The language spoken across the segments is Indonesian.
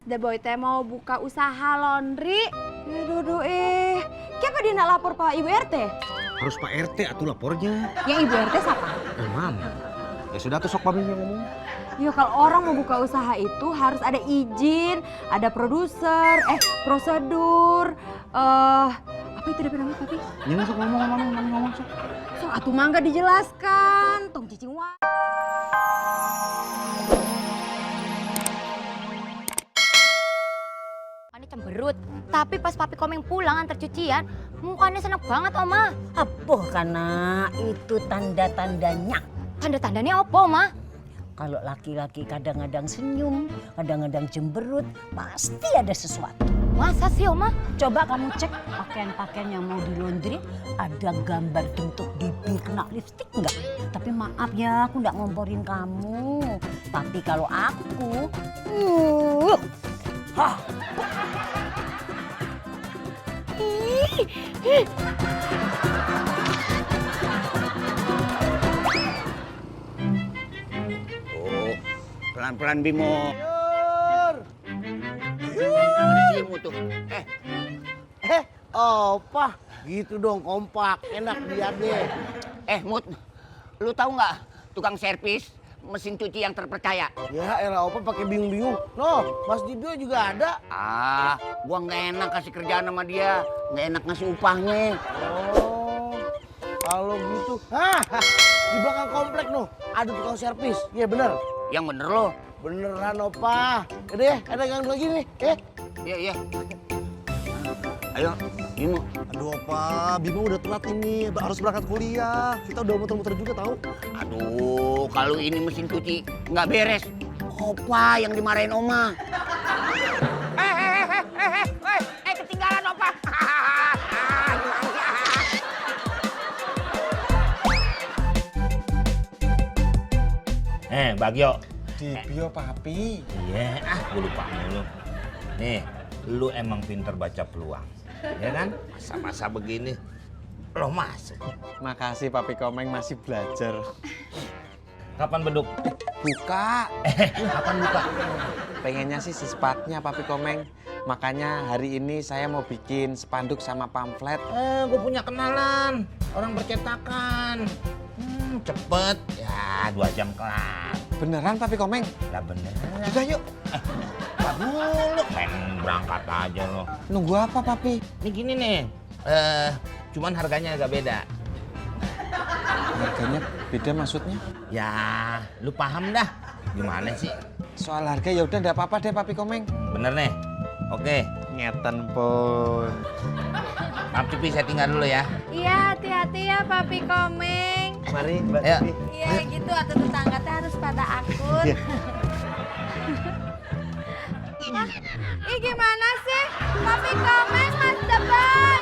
The Boy teh mau buka usaha laundry. Aduh, kenapa dia nak lapor Pak Ibu RT? Harus Pak RT atuh lapornya. Yang Ibu RT siapa? Mama. Ya sudah tuh sok papinya ngomong. Ya kalau orang mau buka usaha itu harus ada izin, ada produser, prosedur, apa itu DP nama Papi? Ya sok ngomong sok. So, atuh mangga dijelaskan, tong cicing wa. Ini cemberut, tapi pas Papi Komeng pulang antar cucian, mukanya seneng banget Oma. Apa karena itu tanda-tandanya? Tanda-tandanya apa Oma? Kalau laki-laki kadang-kadang senyum, kadang-kadang cemberut, pasti ada sesuatu. Masa sih Oma? Coba kamu cek pakaian-pakaian yang mau di laundry, ada gambar bentuk bibir kena lipstik enggak? Tapi maaf ya, aku enggak ngomporin kamu. Tapi kalau aku, Pelan-pelan Bimo. Cimu tuh. Apa? Gitu dong, kompak. Enak lihat deh. Mut, lu tahu nggak tukang servis mesin cuci yang terpercaya? Ya, era apa pakai bingung-bingung. No, Mas Dibio juga ada. Gua nggak enak kasih kerjaan sama dia. Nggak enak ngasih upahnya. Oh, kalau gitu. Di belakang komplek noh, ada tukang servis. Iya bener. Yang bener lo. Beneran opa. Deh, ada ganggu lagi nih. Iya. Ayo, Bimo. Aduh Opa, Bimo udah telat ini, harus berangkat kuliah. Kita udah muter-muter juga tahu. Aduh, kalau ini mesin cuci nggak beres, Opa yang dimarahin Oma. Ketinggalan Opa. Bagio. Dibio Papi. Iya, gue lupa mulu. Nih, lu emang pinter baca peluang. Ya kan? Masa-masa begini, lo masuk. Makasih Papi Komeng masih belajar. Kapan beduk? Buka. Kapan buka? Pengennya sih secepatnya Papi Komeng. Makanya hari ini saya mau bikin spanduk sama pamflet. Gue punya kenalan. Orang percetakan. Cepet. Ya, 2 jam kelar. Beneran Papi Komeng? Lah bener. Udah yuk. Dulu, pengen berangkat aja lo. Nunggu apa Papi? Ini gini nih. Cuman harganya agak beda. Harganya beda maksudnya? Ya, lu paham dah. Gimana sih? Soal harga ya udah enggak apa-apa deh Papi Komeng. Bener nih. Oke. Ngeten pun. Maaf Cipi, saya tinggal dulu ya. Iya, hati-hati ya Papi Komeng. Mari Mbak Ayo. Cipi. Iya gitu, atau tetangga teh harus pada akun. Ih gimana sih? Papi Komeng Mas Depan.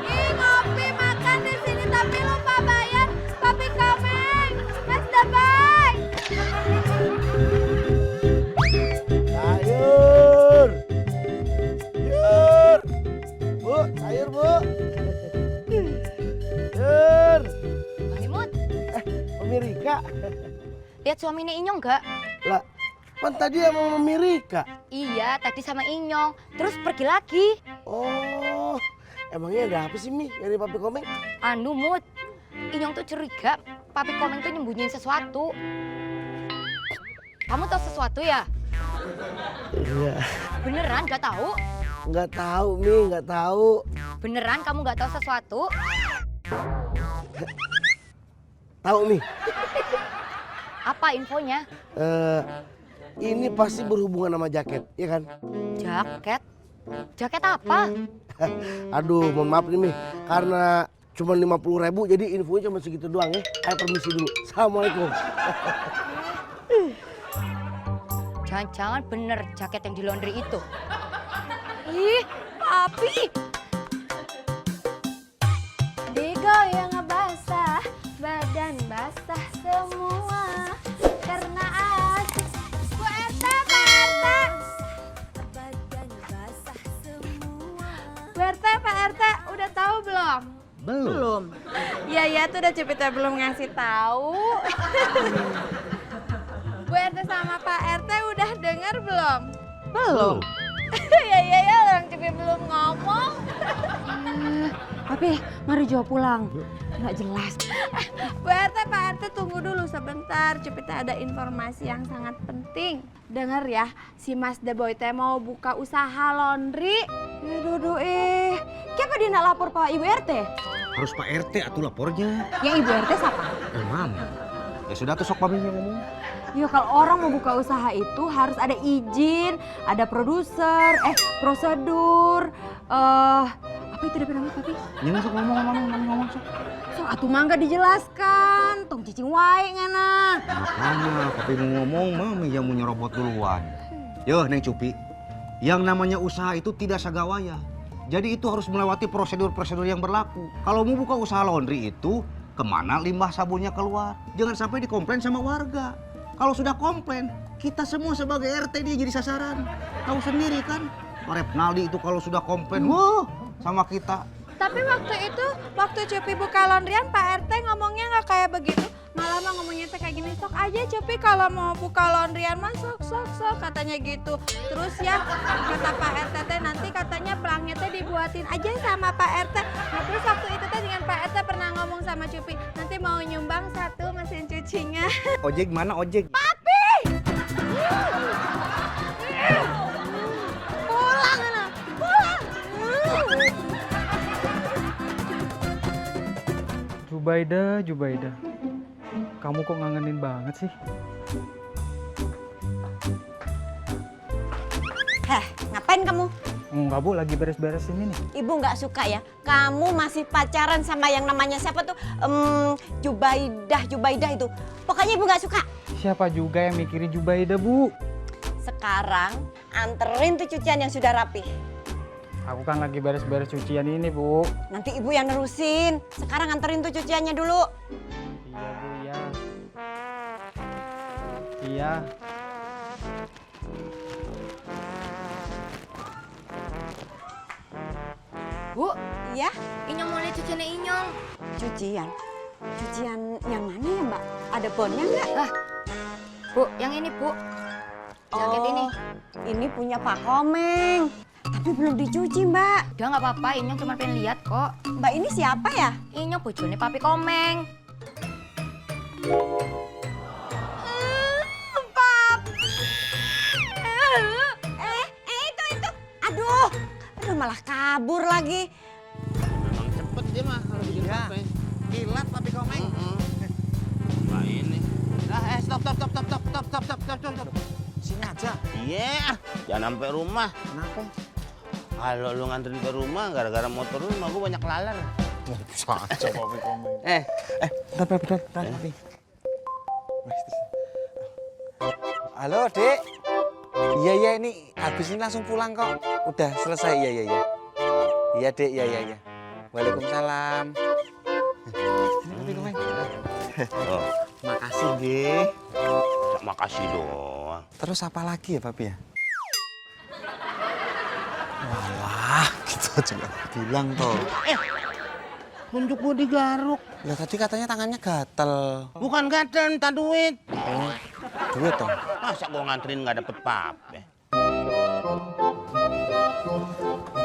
Ih ngopi makan di sini tapi lupa bayar. Papi Komeng Mas Depan. Sayur. Bu, sayur bu. Sayur. Mahimut, Amerika. lihat suaminya Inyong nggak? Lah, kan tadi sama Amerika. Iya, tadi sama Inyong. Terus pergi lagi. Oh, emangnya ada apa sih Mi dari Papi Komeng? Anu Mut, Inyong tuh curiga Papi Komeng tuh nyembunyiin sesuatu. Kamu tahu sesuatu ya? Iya. Beneran gak tahu? Nggak tahu Mi, nggak tahu. Beneran kamu gak tahu sesuatu? Tahu Mi. Apa infonya? Ini pasti berhubungan sama jaket, ya kan? Jaket? Jaket apa? Aduh, mohon maaf nih Mi, karena cuma 50.000 jadi infonya cuma segitu doang ya. Ayo permisi dulu. Assalamualaikum. Jangan-jangan bener jaket yang di laundry itu. Ih, Papi! Digoyang basah, badan basah semua. Karena asik. Bu RT, Pak RT. Badan basah semua. Bu RT, Pak RT, udah tahu belum? Belum. Iya tuh udah Cipita belum ngasih tahu. Bu RT sama Pak RT udah dengar belum? Belum. belum ngomong. Papi, mari jawab pulang. Nggak jelas. Pak RT tunggu dulu sebentar. Cepita ada informasi yang sangat penting. Dengar ya, si Mas The Boy teh mau buka usaha laundry. Dodo kenapa dia nak lapor Pak Ibu RT? Harus Pak RT atuh lapornya. Yang Ibu RT siapa? Mami. Ya sudah tuh sok papinya ngomong. Yo kalau orang mau buka usaha itu harus ada izin, ada produser, prosedur, apa itu namanya Papi? Jangan sok ngomong sok. So atuh mangga dijelaskan, tong cicing wae ngana. Makanya papi mau ngomong, mami yang mau nyerobot duluan. Yo Neng Cupi, yang namanya usaha itu tidak sagawaya. Jadi itu harus melewati prosedur-prosedur yang berlaku. Kalau mau buka usaha laundry itu, kemana limbah sabunnya keluar? Jangan sampai dikomplain sama warga. Kalau sudah komplain, kita semua sebagai RT dia jadi sasaran. Tahu sendiri kan, Pak Repnaldi itu kalau sudah komplain, wah sama kita. Tapi waktu Cupi buka laundryan, Pak RT ngomongnya nggak kayak begitu. Malah mah ngomongnya teh kayak gini, sok aja Cupi kalau mau buka laundryan mah sok katanya gitu. Terus ya kata Pak RT teh nanti katanya pelangnya teh dibuatin aja sama Pak RT. Nah terus waktu itu teh dengan Pak RT pernah ngomong sama Cupi, nanti mau nyumbang 1 mesin cucinya. Ojek mana ojek? Papi! Pulang anak, pulang! Jubaida, kamu kok ngangenin banget sih? Ngapain kamu? Enggak Bu, lagi beres-beres ini nih. Ibu nggak suka ya, kamu masih pacaran sama yang namanya siapa tuh? Jubaidah itu. Pokoknya ibu nggak suka. Siapa juga yang mikirin Jubaida, Bu? Sekarang anterin tuh cucian yang sudah rapi. Aku kan lagi beres-beres cucian ini, Bu. Nanti ibu yang nerusin. Sekarang anterin tuh cuciannya dulu. Iya, Bu, ya. Iya. Bu, Iya, Inyong mau lihat cuciannya Inyong. cucian. Cucian yang mana ya, Mbak? Ada bonnya nggak? Bu, yang ini Bu. Jaket ini. Ini punya Pak Komeng. Tapi belum dicuci, Mbak. Udah nggak apa-apa, Inyong cuma pengen lihat kok. Mbak ini siapa ya? Inyong bojone Papi Komeng. Itu. Aduh, malah kabur lagi. Memang cepet dia mah kalau bikin apa. Kilat Papi Komeng. Nah ini. Stop. Sini aja. Iya, jangan sampai rumah. Kenapa? Kalau lu nganterin ke rumah, gara-gara motor lu mah gua banyak laler. Bisa aja Papi Komeng. Bentar, Papi. Halo, Dek. Iya, ini habis ini langsung pulang kok. Udah selesai, iya. Iya, Dek, iya. Waalaikumsalam. Ini Papi Komeng. Oh, Makasih, Dek. makasih doang. Terus apa lagi ya, Papi ya? Walah, gitu aja nggak bilang toh. Nunjuk gua digaruk. Lah tadi katanya tangannya gatel. Bukan gatel, minta duit. Duit toh. Masa gua nganterin nggak dapet pape?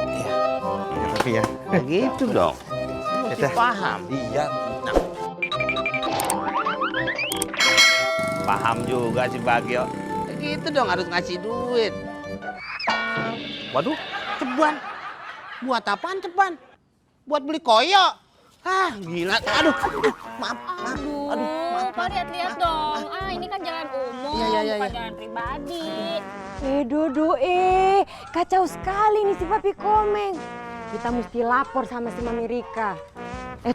Iya, Papi ya. Gitu dong. Mesti Yaudah. paham. Iya. Paham juga si Bagio. Gitu dong harus ngasih duit. Waduh, ceban. Buat apaan ceban? Buat beli koyo. Ah, gila. Aduh, maaf. Aduh, Pak lihat-lihat dong. Ini kan jalan umum, bukan jalan pribadi. Dodo, kacau sekali nih si Papi Komeng. Kita mesti lapor sama si Mami Rika.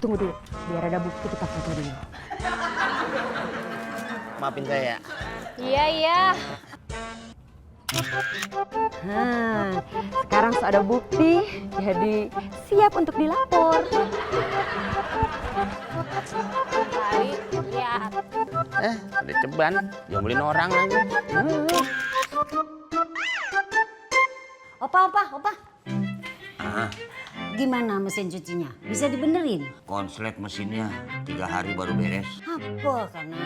Tunggu dulu, biar ada bukti kita foto dulu. Maafin saya. Iya. Sekarang sudah ada bukti, jadi siap untuk dilapor. Kali lihat. Ada ceban. Jambulin orang lagi. Opa. Ah, Gimana mesin cucinya? Bisa dibenerin? konslet mesinnya 3 hari baru beres. Apa karena?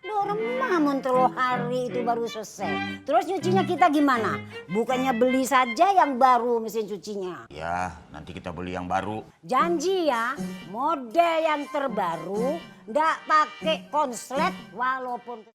Ada orang mah mau cuman 3 hari itu baru selesai. Terus nyucinya kita gimana? Bukannya beli saja yang baru mesin cucinya. Ya, nanti kita beli yang baru. Janji ya, model yang terbaru, nggak pakai konslet walaupun...